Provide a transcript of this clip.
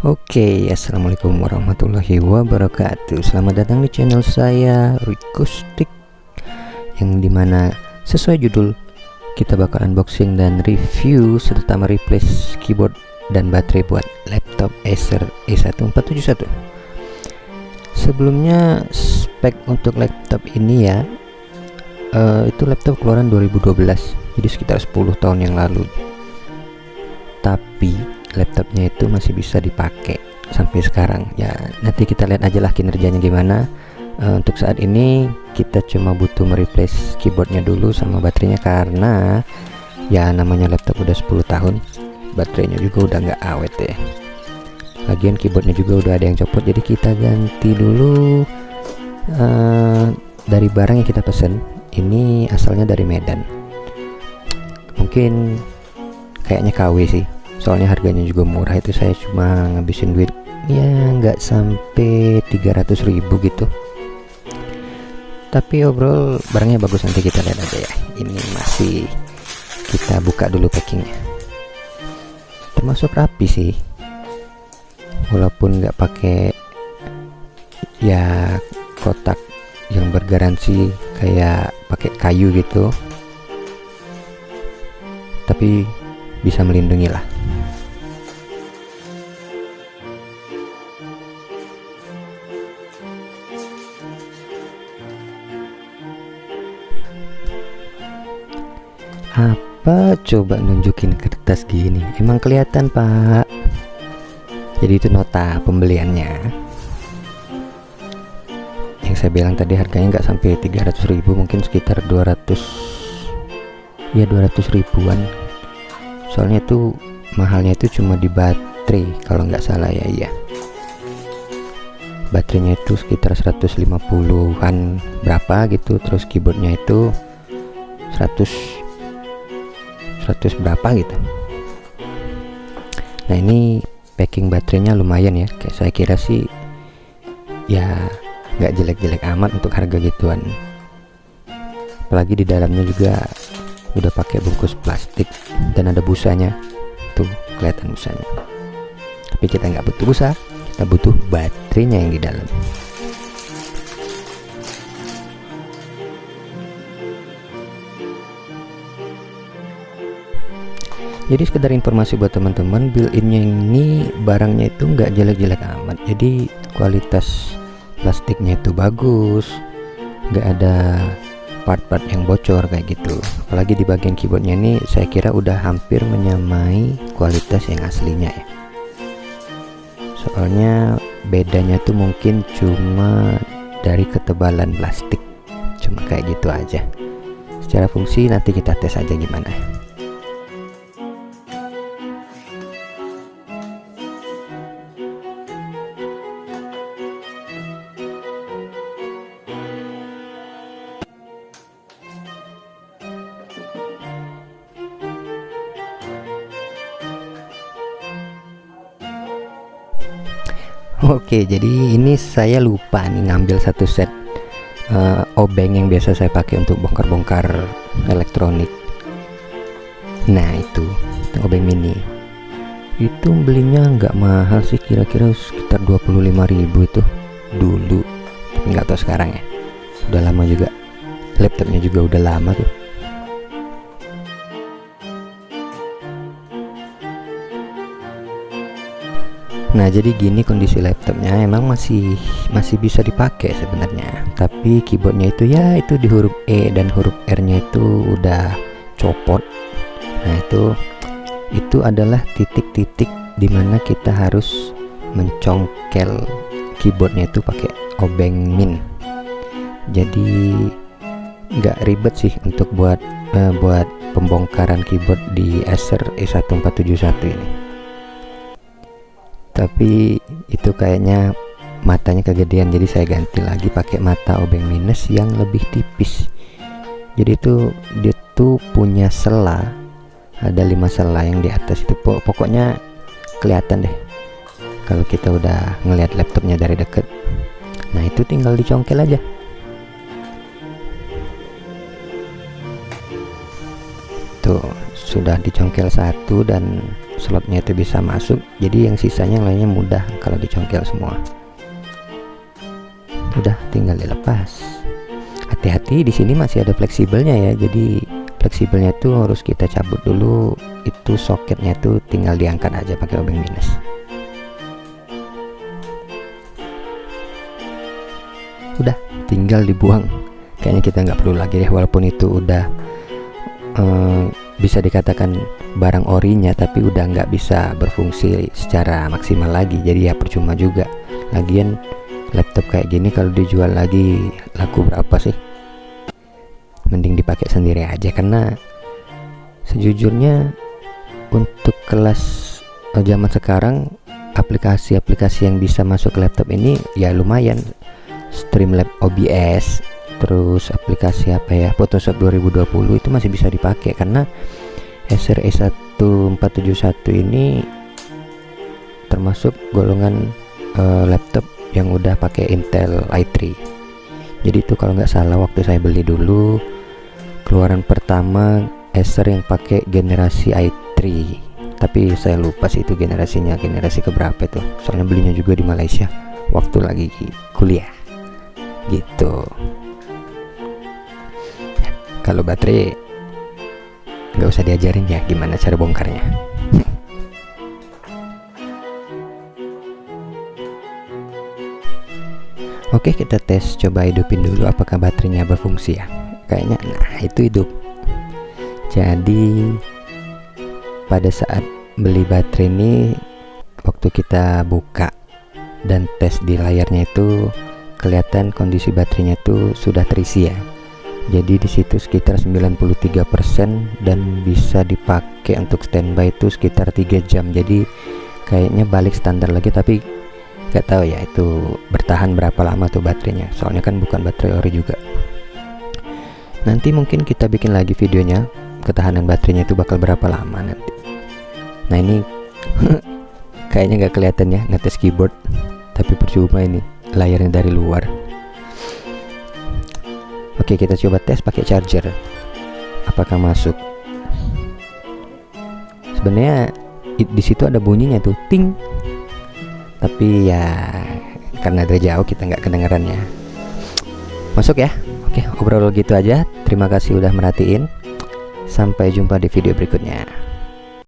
Oke, assalamualaikum warahmatullahi wabarakatuh. Selamat datang di channel saya Rikustik, yang dimana sesuai judul kita bakal unboxing dan review serta mereplace keyboard dan baterai buat laptop Acer A1471. Sebelumnya spek untuk laptop ini ya, itu laptop keluaran 2012, jadi sekitar 10 tahun yang lalu. Tapi laptopnya itu masih bisa dipakai sampai sekarang ya. Nanti kita lihat aja lah kinerjanya gimana. Untuk saat ini kita cuma butuh mereplace keyboardnya dulu sama baterainya, karena ya namanya laptop udah 10 tahun, baterainya juga udah nggak awet ya. Lagian keyboardnya juga udah ada yang copot, jadi kita ganti dulu. Dari barang yang kita pesen ini asalnya dari Medan, mungkin kayaknya KW sih, soalnya harganya juga murah. Itu saya cuma ngabisin duit ya nggak sampai 300.000 gitu, tapi overall barangnya bagus. Nanti kita lihat aja ya. Ini masih kita buka dulu packingnya, termasuk rapi sih, walaupun nggak pakai ya kotak yang bergaransi kayak pakai kayu gitu, tapi bisa melindungi lah. Apa coba nunjukin kertas gini, emang kelihatan pak? Jadi itu nota pembeliannya. Yang saya bilang tadi harganya nggak sampai 300.000, mungkin sekitar 200 ya, 200 ribuan. Soalnya itu mahalnya itu cuma di baterai kalau nggak salah ya. Iya, baterainya itu sekitar 150-an berapa gitu, terus keyboardnya itu 100 berapa gitu. Nah ini packing baterainya lumayan ya, kayak saya kira sih ya nggak jelek-jelek amat untuk harga gituan. Apalagi di dalamnya juga udah pakai bungkus plastik dan ada busanya tuh, kelihatan busanya. Tapi kita nggak butuh busa, kita butuh baterainya yang di dalam. Jadi sekedar informasi buat teman-teman, build-innya ini barangnya itu nggak jelek-jelek amat, jadi kualitas plastiknya itu bagus, nggak ada part-part yang bocor kayak gitu. Apalagi di bagian keyboardnya ini saya kira udah hampir menyamai kualitas yang aslinya ya, soalnya bedanya tuh mungkin cuma dari ketebalan plastik, cuma kayak gitu aja. Secara fungsi nanti kita tes aja gimana. Oke, jadi ini saya lupa nih ngambil satu set obeng yang biasa saya pakai untuk bongkar-bongkar elektronik. Nah itu obeng mini, itu belinya nggak mahal sih, kira-kira sekitar 25.000 itu dulu, tapi nggak tahu sekarang ya, udah lama juga, laptopnya juga udah lama tuh. Nah jadi gini kondisi laptopnya, emang masih bisa dipakai sebenarnya, tapi keyboardnya itu ya itu di huruf E dan huruf R nya itu udah copot. Nah itu adalah titik-titik dimana kita harus mencongkel keyboardnya itu pakai obeng min. Jadi nggak ribet sih untuk buat pembongkaran keyboard di Acer A1471 ini. Tapi itu kayaknya matanya kegedean, jadi saya ganti lagi pakai mata obeng minus yang lebih tipis. Jadi dia tuh punya sela, ada 5 sela yang di atas itu. Pokoknya kelihatan deh kalau kita udah ngelihat laptopnya dari deket. Nah itu tinggal dicongkel aja. Tuh sudah dicongkel satu dan slotnya itu bisa masuk, jadi yang sisanya yang lainnya mudah kalau dicongkel semua. Udah tinggal dilepas. Hati-hati, di sini masih ada fleksibelnya ya, jadi fleksibelnya itu harus kita cabut dulu. Itu soketnya itu tinggal diangkat aja pakai obeng minus. Udah tinggal dibuang, kayaknya kita nggak perlu lagi deh, walaupun itu udah bisa dikatakan barang orinya, tapi udah nggak bisa berfungsi secara maksimal lagi, jadi ya percuma juga. Lagian laptop kayak gini kalau dijual lagi laku berapa sih? Mending dipakai sendiri aja, karena sejujurnya untuk kelas zaman sekarang aplikasi-aplikasi yang bisa masuk ke laptop ini ya lumayan. Streamlab OBS, terus aplikasi apa ya, Photoshop 2020 itu masih bisa dipakai, karena Acer A1471 ini termasuk golongan laptop yang udah pakai Intel i3. Jadi itu kalau nggak salah waktu saya beli dulu, keluaran pertama Acer yang pakai generasi i3, tapi saya lupa sih itu generasinya generasi keberapa itu, soalnya belinya juga di Malaysia waktu lagi kuliah gitu. Kalau baterai nggak usah diajarin ya gimana cara bongkarnya. Oke, kita tes, coba hidupin dulu apakah baterainya berfungsi ya. Kayaknya nah itu hidup. Jadi pada saat beli baterai ini, waktu kita buka dan tes di layarnya itu kelihatan kondisi baterainya itu sudah terisi ya. Jadi di situ sekitar 93% dan bisa dipakai untuk standby itu sekitar 3 jam. Jadi kayaknya balik standar lagi, tapi nggak tahu ya itu bertahan berapa lama tuh baterainya. Soalnya kan bukan baterai ori juga. Nanti mungkin kita bikin lagi videonya, ketahanan baterainya itu bakal berapa lama nanti. Nah ini kayaknya nggak kelihatan ya ngetes keyboard, tapi percuma ini layarnya dari luar. Oke, kita coba tes pakai charger, apakah masuk. Sebenarnya di situ ada bunyinya tuh ting, tapi ya karena dari jauh kita nggak kedengeran ya. Masuk ya. Oke, obrol gitu aja. Terima kasih udah merhatiin. Sampai jumpa di video berikutnya.